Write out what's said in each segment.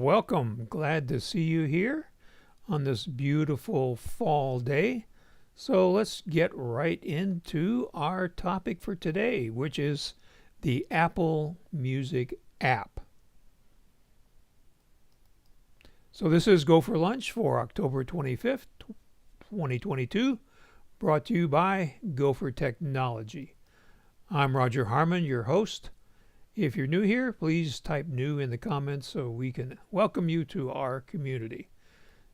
welcome. Glad to see you here on this beautiful fall day. So let's get right into our topic for today, which is the Apple Music app. So this is Go for Lunch for October 25th, 2022, brought to you by GoFor Technology. I'm Roger Harmon, your host. If you're new here, please type new in the comments so we can welcome you to our community.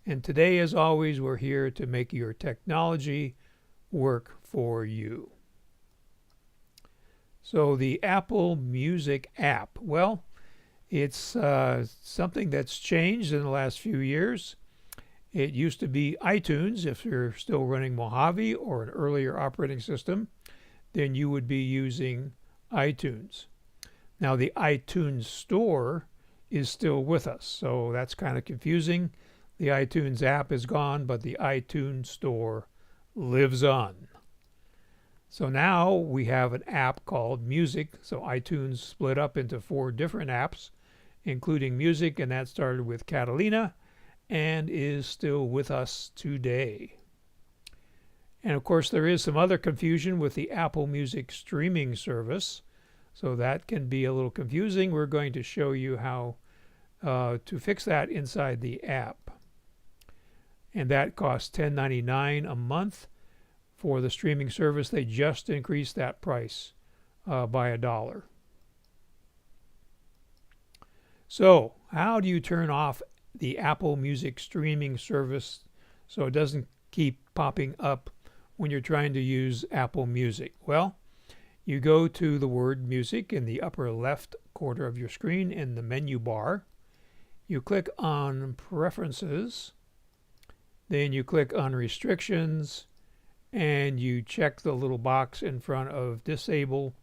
And today, as always, we're here to make your technology work for you. So the Apple Music app, well, it's something that's changed in the last few years. It used to be iTunes. If you're still running Mojave or an earlier operating system, then you would be using iTunes. Now the iTunes Store is still with us, so that's kind of confusing. The iTunes app is gone, but the iTunes Store lives on. So now we have an app called Music. So iTunes split up into 4 different apps, including Music, and that started with Catalina and is still with us today. And of course, there is some other confusion with the Apple Music streaming service. So that can be a little confusing. We're going to show you how to fix that inside the app. And that costs $10.99 a month for the streaming service. They just increased that price by $1. So how do you turn off the Apple Music streaming service so it doesn't keep popping up when you're trying to use Apple Music? Well, you go to the word Music in the upper left corner of your screen in the menu bar. You click on Preferences, then you click on Restrictions, and you check the little box in front of Disable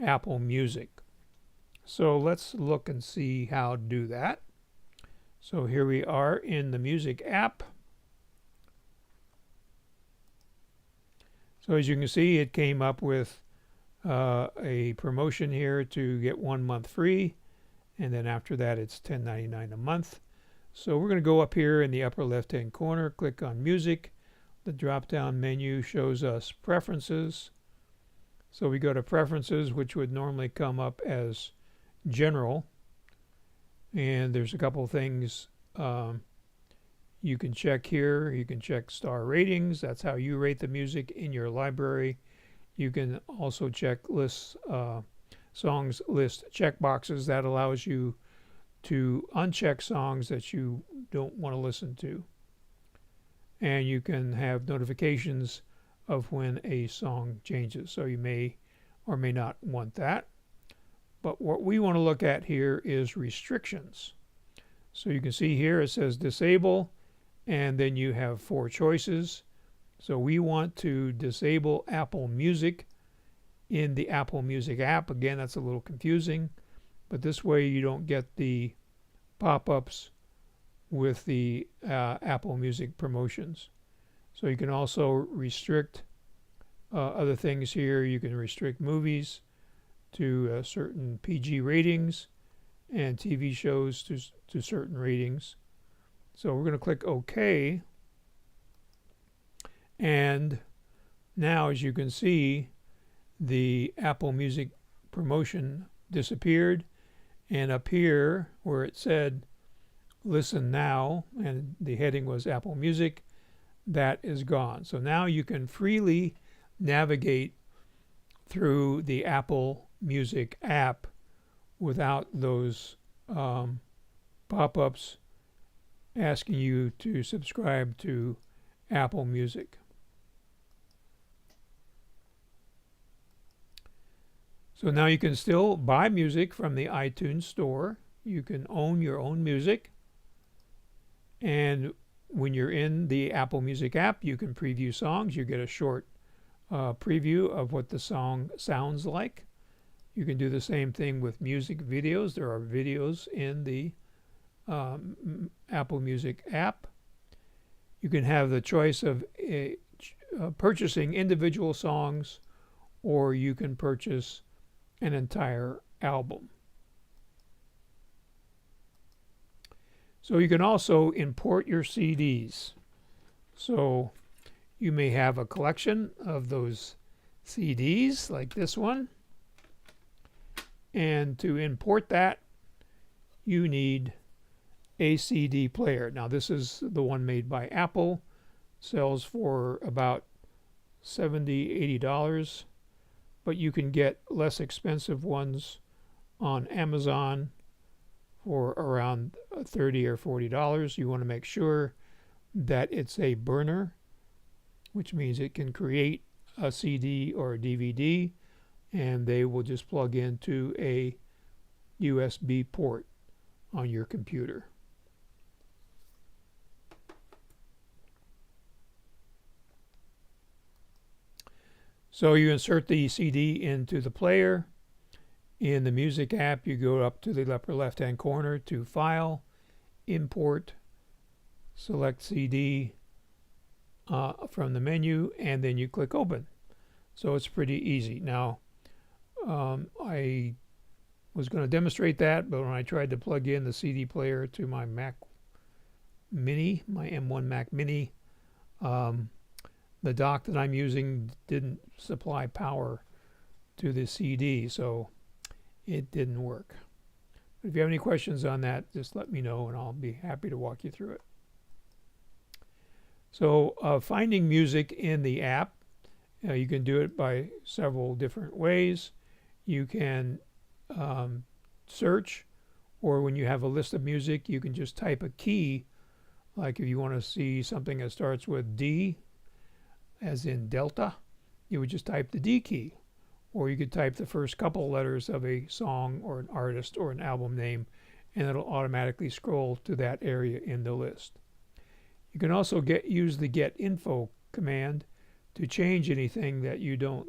Apple Music. So let's look and see how to do that. So here we are in the Music app. So as you can see, it came up with a promotion here to get 1 month free, and then after that it's $10.99 a month. So we're going to go up here in the upper left hand corner, click on Music. The drop down menu shows us Preferences. So we go to Preferences, which would normally come up as General, and there's a couple things you can check here. You can check star ratings. That's how you rate the music in your library. You can also check songs list checkboxes. That allows you to uncheck songs that you don't want to listen to. And you can have notifications of when a song changes. So you may or may not want that. But what we want to look at here is restrictions. So you can see here it says disable, and then you have 4 choices. So we want to disable Apple Music in the Apple Music app. Again, that's a little confusing, but this way you don't get the pop-ups with the Apple Music promotions. So you can also restrict other things here. You can restrict movies to certain PG ratings and TV shows to certain ratings. So we're going to click OK. And now, as you can see, the Apple Music promotion disappeared, and up here where it said Listen Now and the heading was Apple Music, that is gone. So now you can freely navigate through the Apple Music app without those pop-ups asking you to subscribe to Apple Music. So now you can still buy music from the iTunes Store. You can own your own music. And when you're in the Apple Music app, you can preview songs. You get a short preview of what the song sounds like. You can do the same thing with music videos. There are videos in the Apple Music app. You can have the choice of purchasing individual songs, or you can purchase an entire album. So you can also import your CDs. So you may have a collection of those CDs like this one. And to import that, you need a CD player. Now this is the one made by Apple. Sells for about $70, $80. But you can get less expensive ones on Amazon for around $30 or $40. You want to make sure that it's a burner, which means it can create a CD or a DVD, and they will just plug into a USB port on your computer. So you insert the CD into the player. In the music app, you go up to the upper left-hand corner to File, Import, select CD from the menu, and then you click Open. So it's pretty easy. Now, I was going to demonstrate that, but when I tried to plug in the CD player to my Mac Mini, my M1 Mac Mini, the dock that I'm using didn't supply power to the CD, so it didn't work. But if you have any questions on that, just let me know and I'll be happy to walk you through it. So finding music in the app, you can do it by several different ways. You can search, or when you have a list of music, you can just type a key. Like if you want to see something that starts with D, as in Delta, you would just type the D key. Or you could type the first couple letters of a song or an artist or an album name, and it'll automatically scroll to that area in the list. You can also use the get info command to change anything that you don't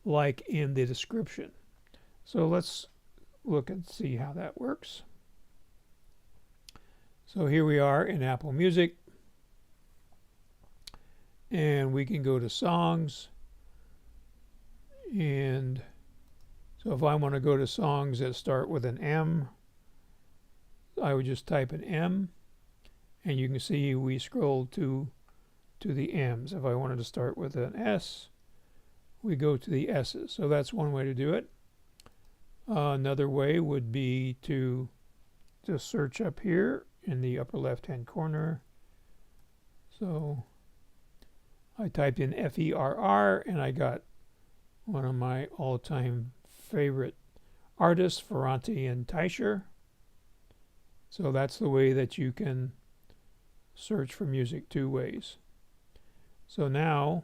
like in the description. So let's look and see how that works. So here we are in Apple Music. And we can go to songs. And so if I want to go to songs that start with an M, I would just type an M. And you can see we scroll to the M's. If I wanted to start with an S, we go to the S's. So that's one way to do it. Another way would be to just search up here in the upper left-hand corner. So I typed in Ferr and I got one of my all-time favorite artists, Ferranti and Teicher. So that's the way that you can search for music, two ways. So now,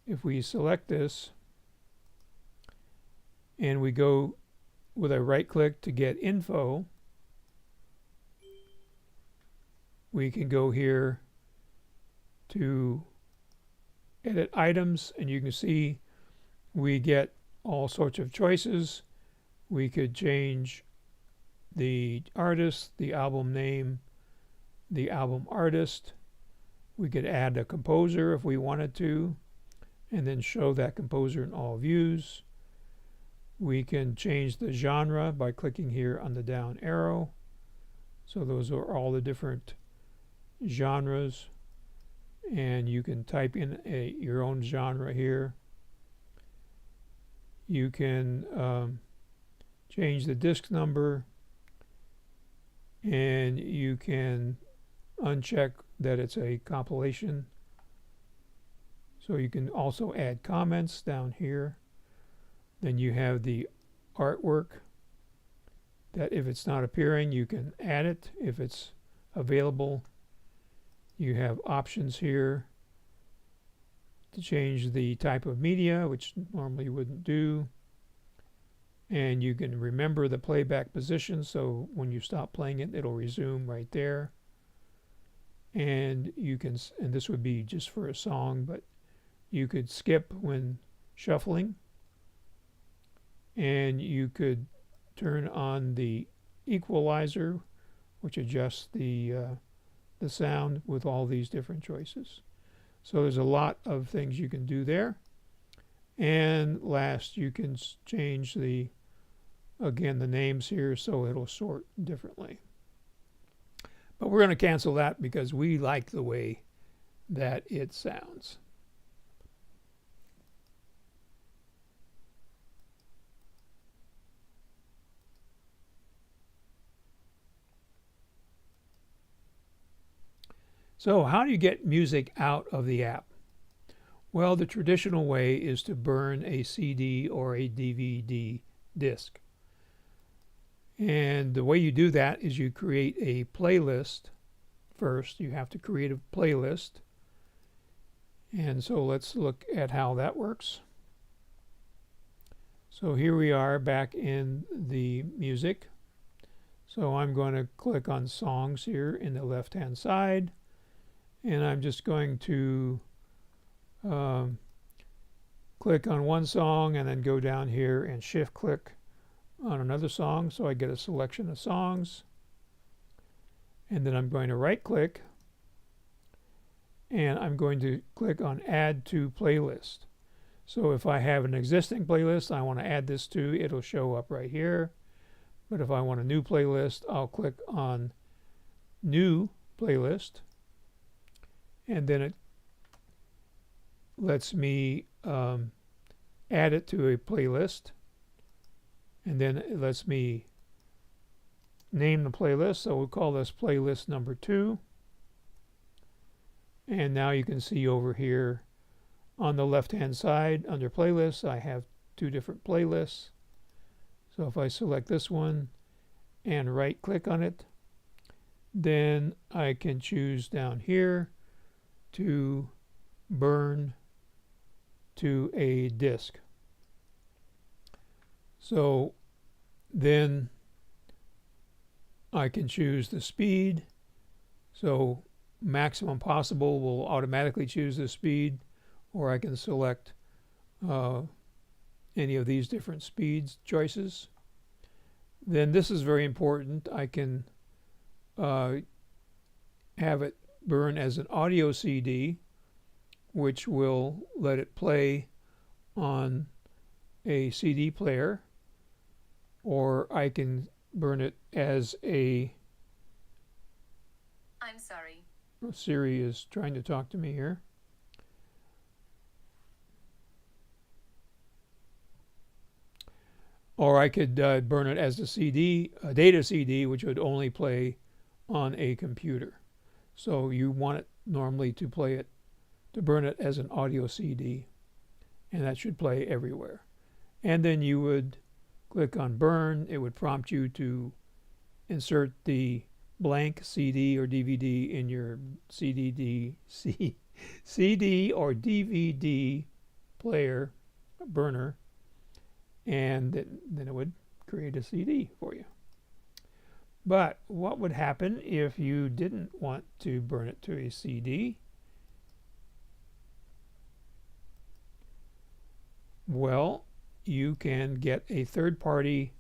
if we select this and we go with a right click to get info, we can go here to edit items, and you can see we get all sorts of choices. We could change the artist, the album name, the album artist. We could add a composer if we wanted to, and then show that composer in all views. We can change the genre by clicking here on the down arrow. So those are all the different genres, and you can type in your own genre here. You can change the disc number, and you can uncheck that it's a compilation. So you can also add comments down here. Then you have the artwork that if it's not appearing, you can add it if it's available. You have options here to change the type of media, which normally you wouldn't do. And you can remember the playback position, so when you stop playing it, it'll resume right there. And you can, and this would be just for a song, but you could skip when shuffling. And you could turn on the equalizer, which adjusts the sound with all these different choices. So there's a lot of things you can do there. And last, you can change the names here so it'll sort differently. But we're going to cancel that because we like the way that it sounds. So how do you get music out of the app? Well, the traditional way is to burn a CD or a DVD disc. And the way you do that is you create a playlist first. You have to create a playlist. And so let's look at how that works. So here we are back in the music. So I'm going to click on songs here in the left-hand side. And I'm just going to click on one song and then go down here and shift click on another song so I get a selection of songs. And then I'm going to right click and I'm going to click on add to playlist. So if I have an existing playlist I want to add this to, it'll show up right here. But if I want a new playlist, I'll click on new playlist. And then it lets me add it to a playlist. And then it lets me name the playlist. So we'll call this playlist number 2. And now you can see over here on the left-hand side under playlists, I have 2 different playlists. So if I select this one and right-click on it, then I can choose down here to burn to a disk. So then I can choose the speed. So maximum possible will automatically choose the speed, or I can select any of these different speeds choices. Then this is very important. I can have it burn as an audio CD, which will let it play on a CD player, or I can burn it as a... I'm sorry. Siri is trying to talk to me here. Or I could burn it as a CD, a data CD, which would only play on a computer. So you want it normally to play it, to burn it as an audio CD, and that should play everywhere. And then you would click on burn. It would prompt you to insert the blank CD or DVD in your CD or DVD player burner, and then it would create a CD for you. But what would happen if you didn't want to burn it to a CD? Well, you can get a third-party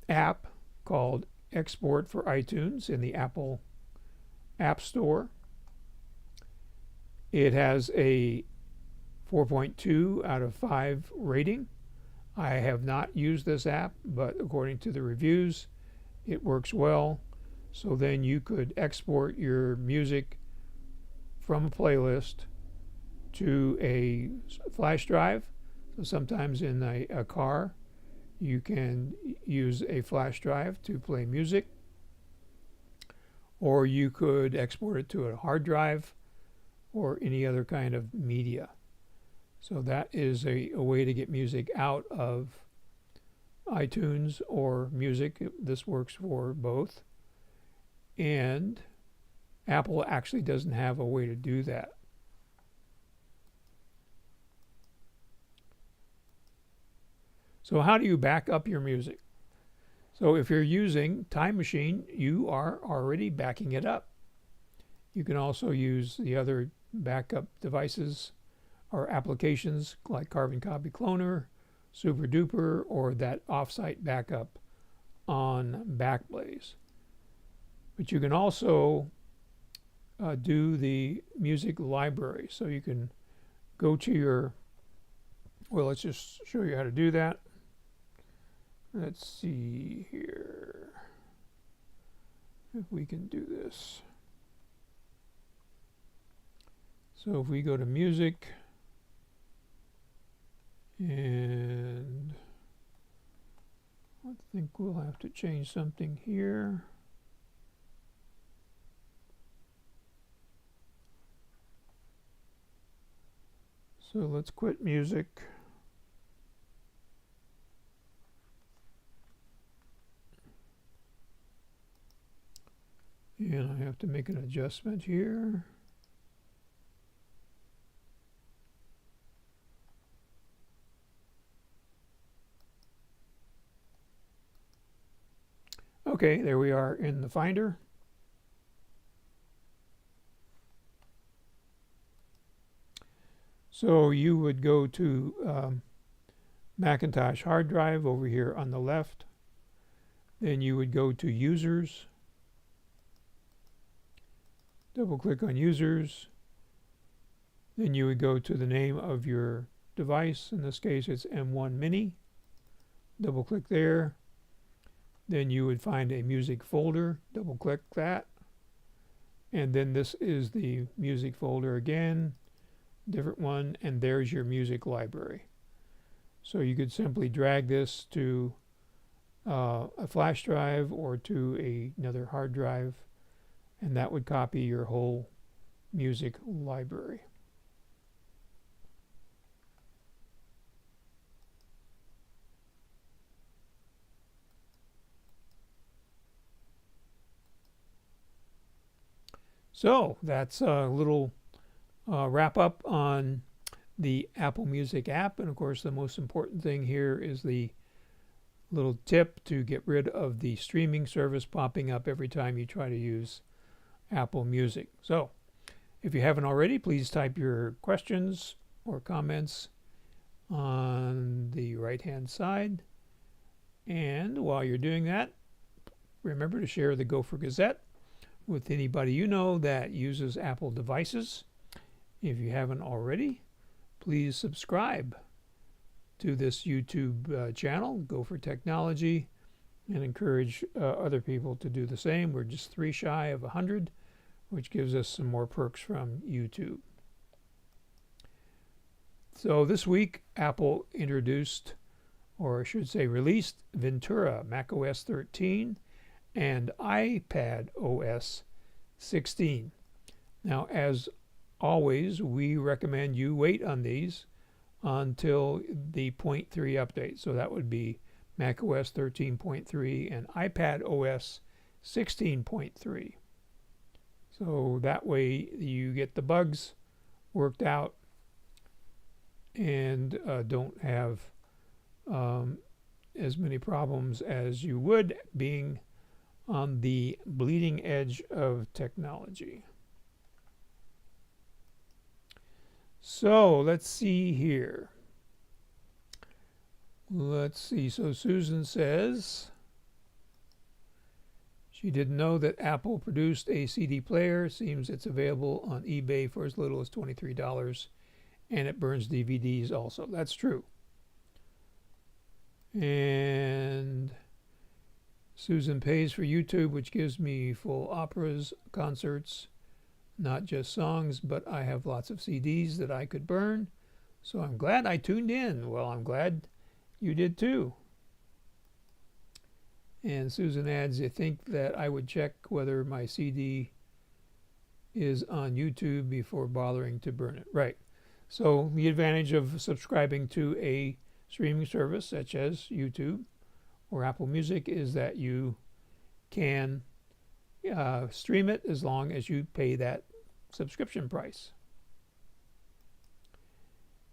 app called Export for iTunes in the Apple App Store. It has a 4.2 out of 5 rating. I have not used this app, but according to the reviews, it works well. So then you could export your music from a playlist to a flash drive. So sometimes in a car, you can use a flash drive to play music, or you could export it to a hard drive or any other kind of media. So that is a way to get music out of iTunes or music. This works for both. And Apple actually doesn't have a way to do that. So how do you back up your music? So if you're using Time Machine, you are already backing it up. You can also use the other backup devices or applications like Carbon Copy Cloner, Super Duper, or that offsite backup on Backblaze. But you can also do the music library. So you can go to your, well, let's just show you how to do that. Let's see here. if we can do this. So if we go to music, and I think we'll have to change something here. So let's quit music. And I have to make an adjustment here. Okay, there we are in the Finder. So you would go to Macintosh hard drive over here on the left. Then you would go to Users. Double click on Users. Then you would go to the name of your device. In this case, it's M1 Mini. Double click there. Then you would find a music folder. Double click that. And then this is the music folder again. Different one. And there's your music library. So you could simply drag this to a flash drive or to another hard drive, and that would copy your whole music library. So that's a little wrap up on the Apple Music app. And of course, the most important thing here is the little tip to get rid of the streaming service popping up every time you try to use Apple Music. So if you haven't already, please type your questions or comments on the right-hand side. And while you're doing that, remember to share the GoFor Gazette with anybody you know that uses Apple devices. If you haven't already, please subscribe to this YouTube channel, GoFor Technology, and encourage other people to do the same. We're just 3 shy of 100, which gives us some more perks from YouTube. So this week, Apple introduced, or I should say released, Ventura macOS 13 and iPad OS 16. Now, as always, we recommend you wait on these until the 0.3 update. So that would be macOS 13.3 and iPad OS 16.3. So that way you get the bugs worked out and don't have as many problems as you would being on the bleeding edge of technology. So let's see here. Let's see. So Susan says she didn't know that Apple produced a CD player. Seems it's available on eBay for as little as $23, and it burns DVDs also. That's true. And Susan pays for YouTube, which gives me full operas, concerts, not just songs, but I have lots of CDs that I could burn. So I'm glad I tuned in. Well, I'm glad you did too. And Susan adds, you think that I would check whether my CD is on YouTube before bothering to burn it. Right. So the advantage of subscribing to a streaming service such as YouTube or Apple Music is that you can stream it as long as you pay that subscription price.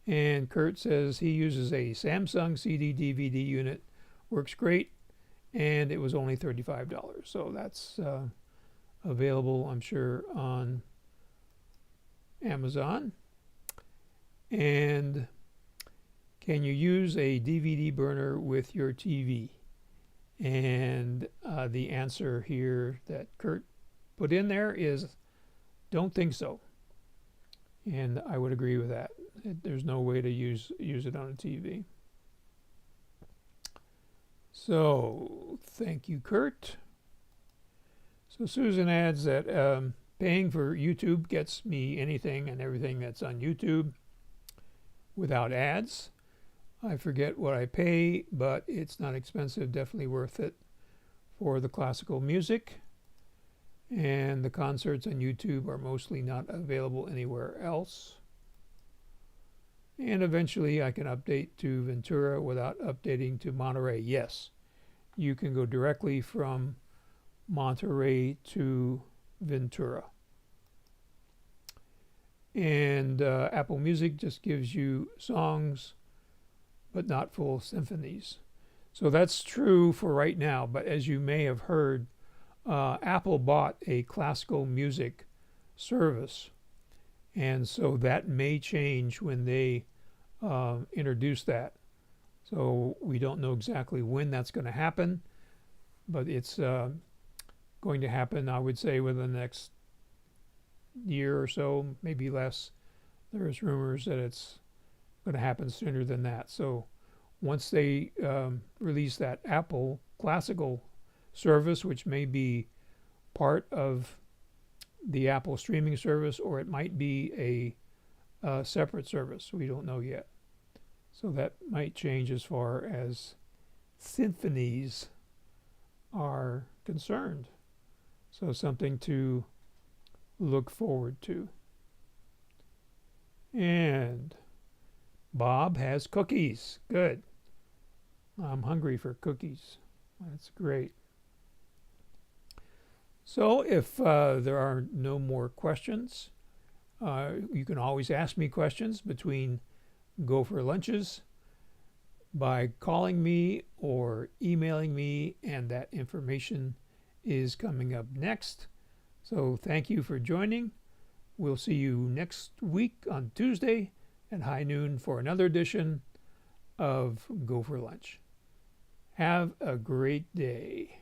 And Kurt says he uses a Samsung CD DVD unit, works great, and it was only $35. So that's available, I'm sure, on Amazon. And can you use a DVD burner with your TV? And the answer here that Kurt put in there is don't think so. And I would agree with that. There's no way to use it on a TV. So thank you, Kurt. So Susan adds that paying for YouTube gets me anything and everything that's on YouTube without ads. I forget what I pay, but it's not expensive, definitely worth it for the classical music. And the concerts on YouTube are mostly not available anywhere else. And eventually I can update to Ventura without updating to Monterey. Yes, you can go directly from Monterey to Ventura. And Apple Music just gives you songs, but not full symphonies. So that's true for right now, but as you may have heard, Apple bought a classical music service, and so that may change when they introduce that. So we don't know exactly when that's going to happen, but it's going to happen, I would say, within the next year or so, maybe less. There's rumors that it's going to happen sooner than that. So once they release that Apple classical service, which may be part of the Apple streaming service, or it might be a separate service, we don't know yet. So that might change as far as symphonies are concerned. So something to look forward to. And Bob has cookies. Good. I'm hungry for cookies. That's great. So if there are no more questions, you can always ask me questions between GoFor lunches by calling me or emailing me, and that information is coming up next. So thank you for joining. We'll see you next week on Tuesday at high noon for another edition of GoFor Lunch. Have a great day.